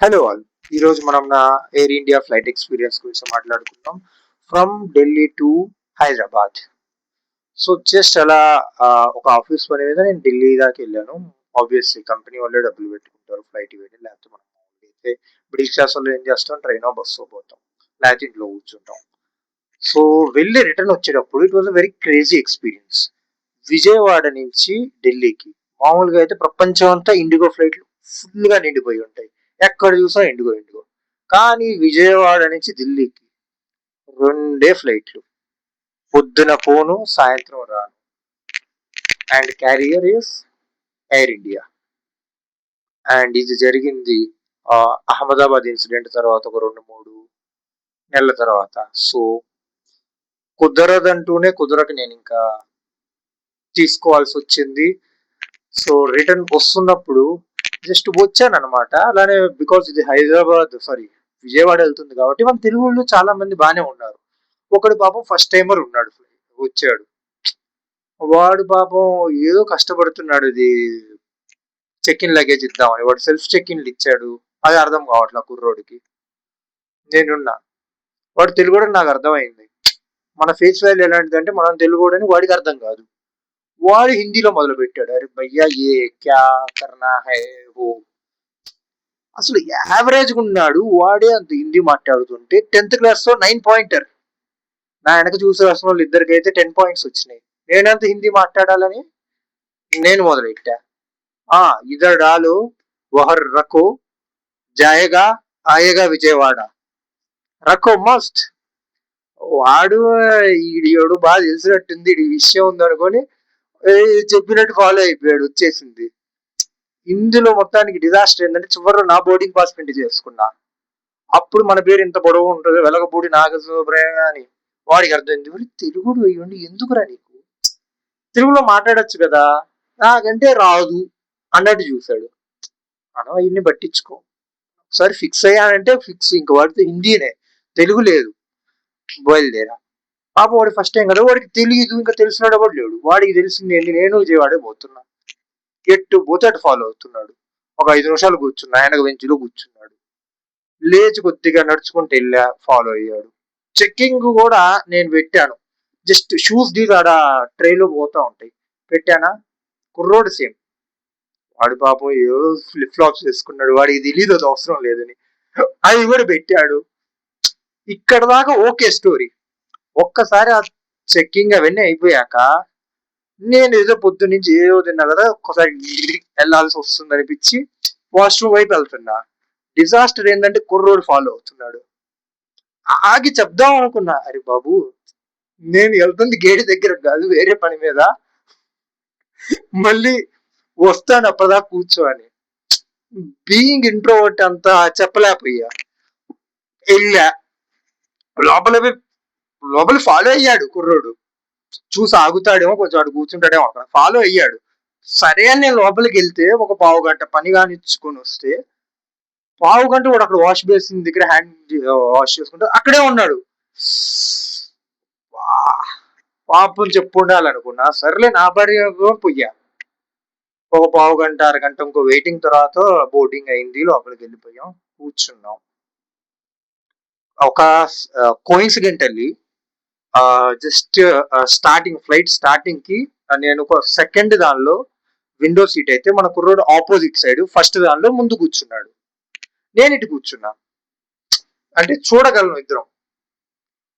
Hello all. ఈరోజు మనం నా ఎయిర్ ఇండియా ఫ్లైట్ ఎక్స్పీరియన్స్ గురించి మాట్లాడుకుందాం. From Delhi to Hyderabad. So just అలా ఒక ఆఫీస్ పని మీద నేను ఢిల్లీ దాకా వెళ్ళాను. ఆబ్వియస్లీ కంపెనీ వాళ్ళే డబ్బులు పెట్టుకుంటారు ఫ్లైట్ వెళ్ళి, లేకపోతే మనం అయితే బ్రిటిష్ క్లాస్ వాళ్ళు ఏం చేస్తాం, ట్రైనో బస్సో పోతాం, లేకపోతే ఇంట్లో కూర్చుంటాం. సో వెళ్ళి రిటర్న్ వచ్చేటప్పుడు it was a very crazy experience. Vijayawada నుంచి ఢిల్లీకి మామూలుగా అయితే ప్రపంచం అంతా ఇండిగో ఫ్లైట్లు ఫుల్ గా నిండిపోయి ఉంటాయి. ఎక్కడ చూసా ఇండిగో ఇండిగో. కానీ విజయవాడ నుంచి ఢిల్లీకి రెండే ఫ్లైట్లు. పొద్దున పోను, సాయంత్రం రాను. And carrier is air India. And ఇది జరిగింది అహ్మదాబాద్ ఇన్సిడెంట్ తర్వాత ఒక 2-3 నెలల తర్వాత. సో కుదరదంటూనే కుదరక నేను ఇంకా తీసుకోవాల్సి వచ్చింది. సో రిటర్న్ వస్తున్నప్పుడు జస్ట్ వచ్చాను అనమాట. అలానే బికాస్ ఇది హైదరాబాద్ సారీ విజయవాడ వెళ్తుంది కాబట్టి మన తెలుగు వాళ్ళు చాలా మంది బాగానే ఉన్నారు. ఒకడు పాపం ఫస్ట్ టైమర్ ఉన్నాడు, వచ్చాడు. వాడు పాపం ఏదో కష్టపడుతున్నాడు, ఇది చెక్ ఇన్ లగేజ్ ఇద్దామని. వాడు సెల్ఫ్ చెక్ ఇన్లు ఇచ్చాడు, అది అర్థం కావట్లా కుర్రోడికి. నేనున్నా. వాడు తెలుగు నాకు అర్థమైంది. మన ఫేస్ వాల్యూ ఎలాంటిదంటే మనం తెలుగు అని వాడికి అర్థం కాదు. వాడు హిందీలో మొదలు పెట్టాడు, అరే భయ్యా ఏ క్యా కర్నా హై హో. అసలు యావరేజ్ గా ఉన్నాడు వాడే అంత హిందీ మాట్లాడుతుంటే. 10th క్లాస్ లో 9 పాయింటర్. నా వెనక చూసి రాసిన వాళ్ళు ఇద్దరికైతే 10 పాయింట్స్ వచ్చినాయి. నేనంత హిందీ మాట్లాడాలని నేను మొదలెట్టా. ఇద్దరు డాలు వహర్ రకో జాయేగా ఆయేగా విజయవాడ రకో మస్ట్. వాడు ఈడియోడు బాగా తెలిసినట్టుంది, ఈ విషయం ఉందనుకొని చెప్పినట్టు ఫాలో అయిపోయాడు, వచ్చేసింది. ఇందులో మొత్తానికి డిజాస్టర్ ఏంటంటే చివరిలో నా బోర్డింగ్ పాస్ ప్రింట్ చేసుకున్నా. అప్పుడు మన పేరు ఇంత పొడవు ఉంటుంది, వెలగపూడి నాగసుబ్రహ్మణ్యం అని. వాడికి అర్థమైంది, తెలుగుడు అయ్యండి ఎందుకురా నీకు, తెలుగులో మాట్లాడొచ్చు కదా. నాకంటే రాదు అన్నట్టు చూశాడు. మనం అవన్నీ పట్టించుకో. ఒకసారి ఫిక్స్ అయ్యానంటే ఫిక్స్, ఇంక వాడితే హిందీనే, తెలుగు లేదు. బయలుదేరా. పాప వాడు ఫస్ట్ టైం కదా, వాడికి తెలియదు, ఇంకా తెలిసినాడు ఎవడు లేడు. వాడికి తెలిసింది ఏంటి, నేను విజయవాడే పోతున్నా, ఎట్టు పోతే అటు ఫాలో అవుతున్నాడు. ఒక 5 నిమిషాలు కూర్చున్నా, ఆయనకు బెంచ్లో కూర్చున్నాడు. లేచి కొద్దిగా నడుచుకుంటూ వెళ్ళా, ఫాలో అయ్యాడు. చెక్కింగ్ కూడా నేను పెట్టాను, జస్ట్ షూస్ ది ఆడ ట్రైలో పోతా ఉంటాయి, పెట్టానా. కుర్రోడు సేమ్. వాడి పాపం ఏదో ఫ్లిప్ ఫ్లాప్స్ వేసుకున్నాడు, వాడికి తెలియదు అది అవసరం లేదని, అది కూడా పెట్టాడు. ఇక్కడ దాకా ఓకే స్టోరీ. ఒక్కసారి ఆ చెక్కింగ్ అవన్నీ అయిపోయాక నేను ఏదో పొద్దు నుంచి ఏదో తిన్నా కదా, ఒక్కసారి వెళ్ళాల్సి వస్తుంది అనిపించి వాష్రూమ్ వైపు వెళ్తున్నా. డిజాస్టర్ ఏంటంటే కుర్రోడు ఫాలో అవుతున్నాడు. ఆగి చెప్దాం అనుకున్నా, అరే బాబు నేను వెళ్తుంది గేట్ దగ్గర కాదు, వేరే పని మీద, మళ్ళీ వస్తాను అప్పటిదాకా కూర్చో అని. బీయింగ్ ఇంట్రోవర్ట్ అంతా చెప్పలేకపోయా. వెళ్ళా లోపల, లోపల ఫాలో అయ్యాడు కుర్రోడు. చూసి ఆగుతాడేమో, కొంచెం అటు కూర్చుంటాడేమో, అక్కడ ఫాలో అయ్యాడు. సరే అని నేను లోపలికి వెళ్తే ఒక 1/2 గంట పని కానిచ్చుకొని వస్తే, 1/2 గంట కూడా అక్కడ వాష్ బేసిన్ దగ్గర హ్యాండ్ వాష్ చేసుకుంటూ అక్కడే ఉన్నాడు. పాపం చెప్పు ఉండాలనుకున్నా. సర్లే నా భార్య పోయా. ఒక 1/2 గంట 1/2 గంట ఇంకో వెయిటింగ్ తర్వాత బోర్డింగ్ అయింది, లోపలికి వెళ్ళిపోయాం, కూర్చున్నాం. ఒక కోయిన్సిడెంటల్లీ జస్ట్ స్టార్టింగ్ ఫ్లైట్ స్టార్టింగ్ కి నేను ఒక సెకండ్ దానిలో విండో సీట్ అయితే మన కుర్రోడు ఆపోజిట్ సైడ్ ఫస్ట్ దానిలో ముందు కూర్చున్నాడు, నేను ఇటు కూర్చున్నా. అంటే చూడగలను ఇద్దరం.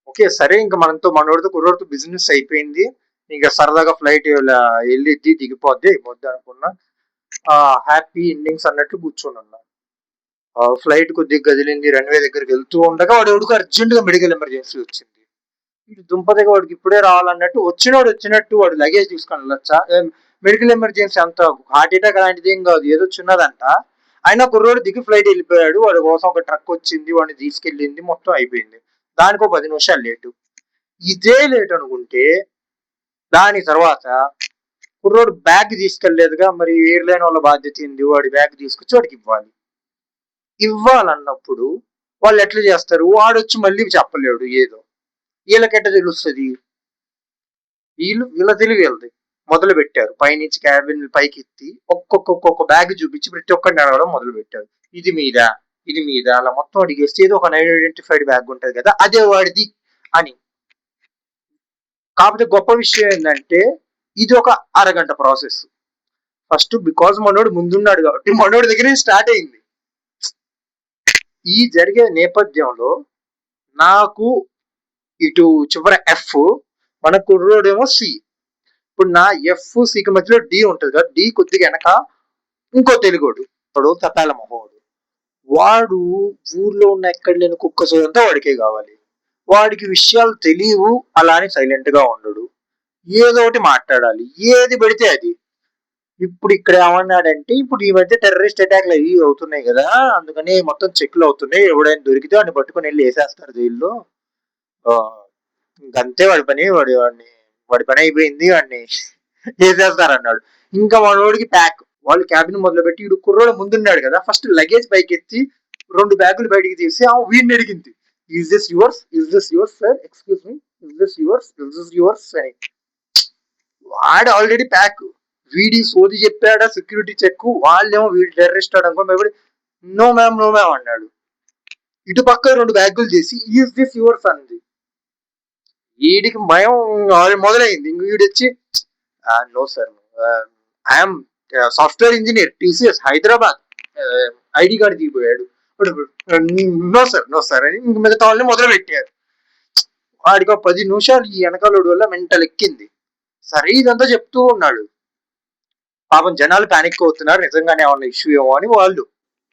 ఓకే సరే, ఇంకా మనోడితో కుర్రోడితో బిజినెస్ అయిపోయింది, ఇంకా సరదాగా ఫ్లైట్ వెళ్ళిద్ది దిగిపోద్ది అయిపోద్ది అనుకున్నా. హ్యాపీ ఎండింగ్స్ అన్నట్లు కూర్చొని ఉన్నా. ఫ్లైట్ కొద్దిగా కదిలింది, రన్వే దగ్గరికి వెళ్తూ ఉండగా వాడు ఎవడికి అర్జెంట్ గా మెడికల్ ఎమర్జెన్సీ వచ్చింది. దుంపదగా వాడికి ఇప్పుడే రావాలన్నట్టు వచ్చినట్టు వాడు లగేజ్ తీసుకొని వెళ్ళొచ్చా, మెడికల్ ఎమర్జెన్సీ అంత హార్ట్ అటాక్ అలాంటిది ఏం కాదు, ఏదో చిన్నదంట. అయినా కుర్రోడు దిగి ఫ్లైట్ వెళ్ళిపోయాడు. వాడి కోసం ఒక ట్రక్ వచ్చింది, వాడిని తీసుకెళ్ళింది, మొత్తం అయిపోయింది. దానికో 10 నిమిషాలు లేటు. ఇదే లేట్ అనుకుంటే దాని తర్వాత కుర్రోడు బ్యాగ్ తీసుకెళ్లేదుగా, మరి ఎయిర్లైన్ వాళ్ళ బాధ్యత ఏంది, వాడి బ్యాగ్ తీసుకొచ్చి వాడికి ఇవ్వాలన్నప్పుడు వాళ్ళు ఎట్లా చేస్తారు, వాడు వచ్చి మళ్ళీ చెప్పలేడు ఏదో. వీళ్ళకెట్ట తెలుస్తుంది, వీళ్ళ తెలివి వెళ్ది. మొదలు పెట్టారు పైనుంచి క్యాబిన్ పైకి ఎత్తి ఒక్కొక్క బ్యాగ్ చూపించి ప్రతి ఒక్కరిని అడగడం మొదలు పెట్టారు, ఇది మీదా, ఇది మీద అలా మొత్తం అడిగేస్తే ఏదో ఒక ఐడెంటిఫైడ్ బ్యాగ్ ఉంటది కదా, అదే వాడిది అని. కాకపోతే గొప్ప విషయం ఏంటంటే ఇది ఒక అరగంట ప్రాసెస్. ఫస్ట్ బికాజ్ మనోడు ముందున్నాడు కాబట్టి మనోడి దగ్గర స్టార్ట్ అయింది. ఈ జరిగే నేపథ్యంలో నాకు ఇటు చివర ఎఫ్, మన కుర్రోడేమో సి. ఇప్పుడు నా ఎఫ్ సికి మధ్యలో డి ఉంటుంది కదా, డి కొద్దిగా వెనక ఇంకో తెలుగోడు వాడు తపాల మొహోడు. వాడు ఊర్లో ఉన్న ఎక్కడ లేని కుక్క సోదంతా వాడికే కావాలి. వాడికి విషయాలు తెలియవు, అలా అని సైలెంట్ గా ఉండడు, ఏదో ఒకటి మాట్లాడాలి, ఏది పెడితే అది. ఇప్పుడు ఇక్కడ ఏమన్నాడంటే, ఇప్పుడు ఈ మధ్య టెర్రరిస్ట్ అటాక్లు అవి అవుతున్నాయి కదా, అందుకని మొత్తం చెక్లు అవుతున్నాయి, ఎవడైనా దొరికితే వాడిని పట్టుకొని వెళ్ళి వేసేస్తారు జైల్లో. ఇంకంతే వాడి పని, వాడి పని అయిపోయింది, వాడిని వేసేస్తారు అన్నాడు. ఇంకా వాడికి ప్యాక్. వాళ్ళు క్యాబిన్ మొదలుపెట్టి ఇడు కుర్రోడు ముందున్నాడు కదా, ఫస్ట్ లగేజ్ పైకి ఎత్తి 2 బ్యాగులు బయటికి తీసి వీడిని అడిగింది, is this yours, is this yours sir, excuse me, is this yours, is this yours అని. వాడు ఆల్రెడీ ప్యాక్. వీడి సోది చెప్పాడా సెక్యూరిటీ చెక్, వాళ్ళేమో వీడు టెర్రరిస్ట్ అనుకోండి, నో మ్యామ్ నో మ్యామ్ అన్నాడు. ఇటు పక్క 2 బ్యాగులు చేసి ఈజ్ దిస్ యువర్స్ అంది. వీడికి భయం మొదలైంది. ఇంక వీడు వచ్చి no sir, I'm software engineer TCS Hyderabad, ID card దిగిపోయాడు. నో సార్ నో సార్ అని ఇంక మిగతా వాళ్ళని మొదలు పెట్టారు. వాడికి 10 నిమిషాలు ఈ వెనకాలోడి వల్ల మెంటల్ ఎక్కింది. సరే ఇదంతా చెప్తూ ఉన్నాడు. పాపం జనాలు ప్యానిక్ అవుతున్నారు, నిజంగానే ఏమన్నా ఇష్యూ ఏమో అని. వాళ్ళు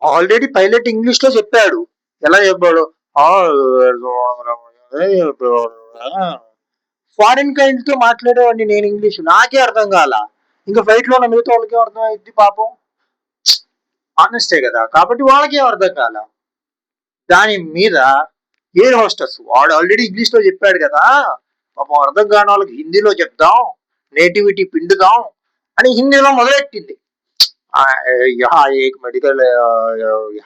ఆల్రెడీ పైలట్ ఇంగ్లీష్ లో చెప్పాడు. ఎలా చెప్పాడు, ఫారిన్ కైండ్ తో మాట్లాడేవాడిని నేను ఇంగ్లీష్, నాకే అర్థం కాల, ఇంకా ఫ్లైట్ లో ఉన్న మిగతా వాళ్ళకి అర్థం అయింది పాపం, ఆనెస్టే కదా, కాబట్టి వాళ్ళకేం అర్థం కాల. దాని మీద ఎయిర్ హోస్టెస్ వాడు ఆల్రెడీ ఇంగ్లీష్ లో చెప్పాడు కదా, పాపం అర్థం కాని వాళ్ళకి హిందీలో చెప్దాం, నేటివిటీ పిండుదాం అని హిందీలో మొదలెట్టింది. మెడికల్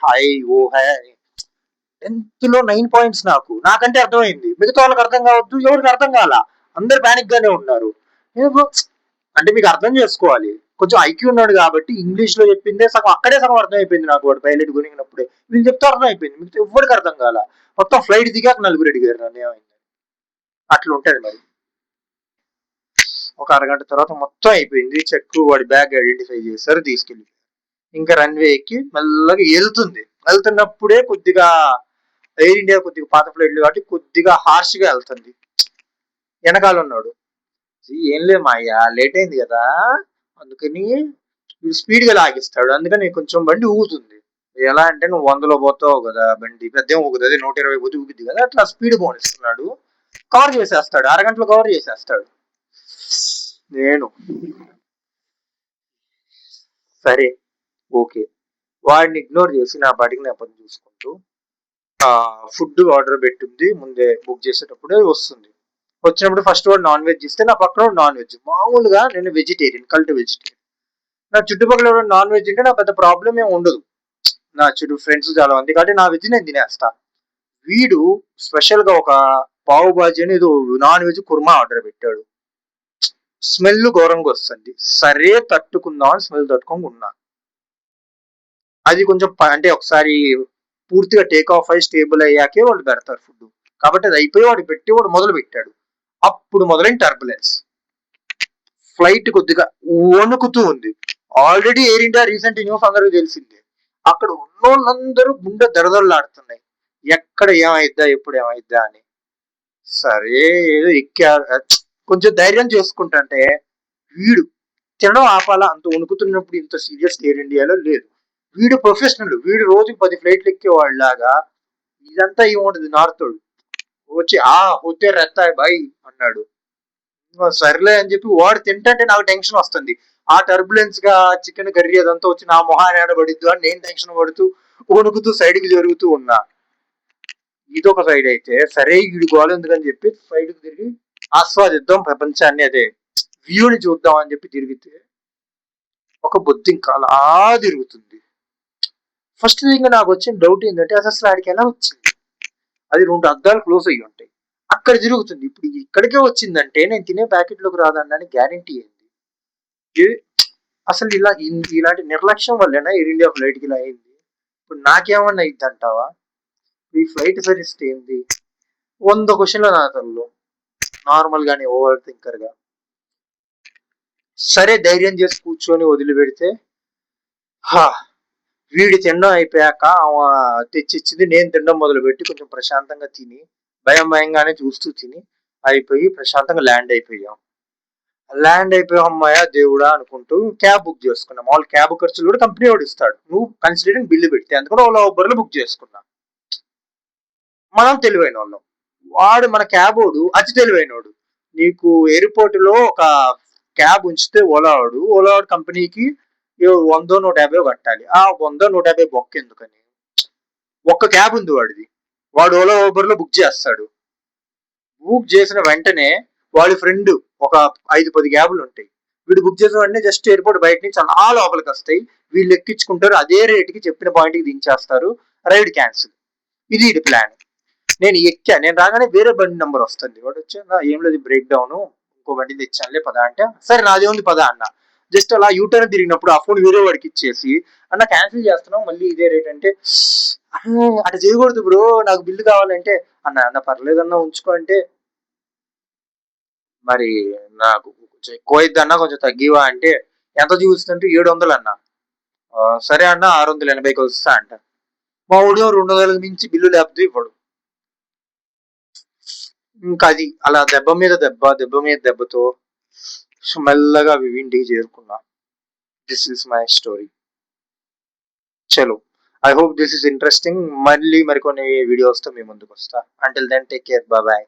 హాయ్ ఓ హై 10th లో 9 పాయింట్స్ నాకంటే అర్థమైంది, మిగతా వాళ్ళకి అర్థం కావద్దు, ఎవరికి అర్థం కాల, అందరు ప్యానిక్ గానే ఉన్నారు. అంటే మీకు అర్థం చేసుకోవాలి, కొంచెం ఐక్యూ ఉన్నాడు కాబట్టి ఇంగ్లీష్ లో చెప్పిందే సగం, అక్కడే సగం అర్థం అయిపోయింది నాకు, వాడు పైలట్ గురిగినప్పుడే వీళ్ళు చెప్తే అర్థం అయిపోయింది, మీకు ఎవరికి అర్థం కాల. మొత్తం ఫ్లైట్ దిగాక 4 అడిగారు నన్ను ఏమైంది. అట్లా ఉంటది మరి. ఒక అరగంట తర్వాత మొత్తం అయిపోయింది చెక్, వాడి బ్యాగ్ ఐడెంటిఫై చేశారు, తీసుకెళ్ళి ఇంకా రన్వే ఎక్కి మెల్లగా వెళ్తున్నప్పుడే కొద్దిగా ఎయిర్ ఇండియా కొద్దిగా పాత ఫ్లైట్లు కాబట్టి కొద్దిగా హార్ష్ గా వెళ్తుంది. వెనకాల ఉన్నాడు, ఏం లే మాయ్యా లేట్ అయింది కదా, అందుకని వీడు స్పీడ్ గా లాగిస్తాడు, అందుకని కొంచెం బండి ఊగుతుంది. ఎలా అంటే నువ్వు 100లో పోతావు కదా, బండి పెద్ద ఊగుతుంది, అదే 120 పోతే ఊగుద్ది కదా, అట్లా స్పీడ్ పోనిస్తున్నాడు, కవర్ చేసేస్తాడు, అరగంటలో కవర్ చేసేస్తాడు. నేను సరే ఓకే, వాడిని ఇగ్నోర్ చేసి నా పాటికి నా పని చూసుకుంటూ ఫుడ్ ఆర్డర్ పెట్టింది ముందే, బుక్ చేసేటప్పుడే వస్తుంది. వచ్చినప్పుడు ఫస్ట్ వాడు నాన్ వెజ్ ఇస్తే నా పక్కన నాన్ వెజ్, మామూలుగా నేను వెజిటేరియన్, కల్ట్ వెజిటేరియన్. నా చుట్టుపక్కల నాన్ వెజ్ అంటే నాకు పెద్ద ప్రాబ్లం ఏమి ఉండదు, నా చుట్టూ ఫ్రెండ్స్ చాలా మంది కాబట్టి నా వెజ్ నేను తినేస్తా. వీడు స్పెషల్ గా ఒక పావు బాజీ అని ఏదో నాన్ వెజ్ కుర్మా ఆర్డర్ పెట్టాడు. స్మెల్ ఘోరంగా వస్తుంది, సరే తట్టుకుందాం అని స్మెల్ తట్టుకొని ఉన్నా. అది కొంచెం అంటే ఒకసారి పూర్తిగా టేక్ ఆఫ్ అయ్యి స్టేబుల్ అయ్యాకే వాళ్ళు పెడతారు ఫుడ్, కాబట్టి అది అయిపోయి వాడు పెట్టి వాడు మొదలు పెట్టాడు. అప్పుడు మొదలైన టర్బులెన్స్, ఫ్లైట్ కొద్దిగా వణుకుతూ ఉంది. Already air India recent news అందరికీ తెలిసిందే, అక్కడ ఉన్నోళ్ళందరూ గుండె దడదడలాడుతున్నాయి, ఎక్కడ ఏమైద్దా ఎప్పుడు ఏమైద్దా అని. సరే ఏదో ఎక్కా, కొంచెం ధైర్యం చేసుకుంటుంటే వీడు తినడం ఆపాలా, అంత వణుకుతున్నప్పుడు ఇంత సీరియస్ ఎయిర్ ఇండియాలో లేదు. వీడు ప్రొఫెషనల్, వీడు రోజుకి 10 ఫ్లైట్లు ఎక్కేవాళ్ళలాగా ఇదంతా ఏముంటది నార్తోడు వచ్చి హోతే రెత్తాయ్ బాయ్ అన్నాడు. సర్లే అని చెప్పి వాడు తింటే నాకు టెన్షన్ వస్తుంది, ఆ టర్బులెన్స్ గా చికెన్ కర్రీ అదంతా వచ్చి నా మొహాన్ని ఆడబడిద్దు అని నేను టెన్షన్ పడుతూ వణుకుతూ సైడ్ కి జరుగుతూ ఉన్నా. ఇదొక సైడ్ అయితే సరే వీడి గోల ఎందుకని చెప్పి సైడ్ కి తిరిగి ఆస్వాదిద్దాం ప్రపంచాన్ని, అదే వ్యూని చూద్దాం అని చెప్పి తిరిగితే ఒక బొద్దింక అలా తిరుగుతుంది. ఫస్ట్ థింగ్ నాకు వచ్చిన డౌట్ ఏంటంటే అసలు ఆడికి ఎలా వచ్చింది, అది 2 అద్దాలు క్లోజ్ అయ్యి ఉంటాయి, అక్కడ తిరుగుతుంది, ఇప్పుడు ఇక్కడికే వచ్చిందంటే నేను తినే ప్యాకెట్ లోకి రాదన్నాని గ్యారంటీ ఏంది. అసలు ఇలాంటి నిర్లక్ష్యం వల్లేనా ఎయిర్ ఇండియా ఫ్లైట్ కి ఇలా అయింది. ఇప్పుడు నాకేమన్నా అయింది అంటావా? ఈ ఫ్లైట్ సరిస్తే ఏంది 100 క్వశ్చన్లు నా తలలో, నార్మల్ గానే ఓవర్ థింకర్ గా. సరే ధైర్యం చేసి కూర్చొని వదిలిపెడితే, హా వీడి తినడం అయిపోయాక తెచ్చిచ్చింది నేను తినడం మొదలుపెట్టి కొంచెం ప్రశాంతంగా తిని భయంగానే చూస్తూ తిని అయిపోయి ప్రశాంతంగా ల్యాండ్ అయిపోయాం అమ్మాయ దేవుడా అనుకుంటూ క్యాబ్ బుక్ చేసుకున్నాం. వాళ్ళు క్యాబ్ ఖర్చులు కూడా కంపెనీ వాడు ఇస్తాడు, నువ్వు కన్సిడరింగ్ బిల్లు పెడితే, అందుకని ఓలా ఊబర్లో బుక్ చేసుకున్నా. మనం తెలివైన వాళ్ళం, వాడు మన క్యాబ్ వాడు అతి తెలివైనోడు. నీకు ఎయిర్పోర్ట్ లో ఒక క్యాబ్ ఉంచితే ఓలా వాడు కంపెనీకి 100 150 కట్టాలి. ఆ 100 150 బొక్క ఎందుకని ఒక్క క్యాబ్ ఉంది వాడిది, వాడు ఓలా ఊబర్ లో బుక్ చేస్తాడు. బుక్ చేసిన వెంటనే వాడి ఫ్రెండ్ ఒక 5 10 క్యాబులు ఉంటాయి, వీడు బుక్ చేసిన వెంటనే జస్ట్ ఎయిర్పోర్ట్ బయట నుంచి అలా లోపలికి వస్తాయి, వీళ్ళు ఎక్కించుకుంటారు, అదే రేటుకి చెప్పిన పాయింట్కి దించేస్తారు, రైడ్ క్యాన్సిల్. ఇది ప్లాన్. నేను రాగానే వేరే బండి నెంబర్ వస్తుంది, వాడు వచ్చా ఏం లేదు బ్రేక్ డౌన్, ఇంకో బండి తెచ్చానులే పదా అంటే, సరే నాదే ఉంది పదా అన్న. జస్ట్ అలా యూటర్న్ తిరిగినప్పుడు ఆ ఫోన్ వేరే వాడికి ఇచ్చేసి, అన్న క్యాన్సిల్ చేస్తున్నాం మళ్ళీ ఇదే రేట్ అంటే, అటు చేయకూడదు బ్రో, నాకు బిల్లు కావాలంటే, అన్న పర్లేదన్నా ఉంచుకో అంటే, మరి నాకు కొంచెం ఎక్కువ అయిద్ది అన్న కొంచెం తగ్గివా అంటే, ఎంత చూస్తుంటే 700 అన్న. సరే అన్న 680కి వస్తా అంట. మా ఊడియో 200కి మించి బిల్లు లేకపోతే ఇవ్వడు. ఇంకా అది అలా దెబ్బ మీద దెబ్బతో మెల్లగా ఇంటికి చేరుకున్నా. This is my story. చలో, I hope this is interesting. మళ్ళీ మరికొన్ని వీడియోస్తో మీ ముందుకు వస్తా. Until then take care, bye.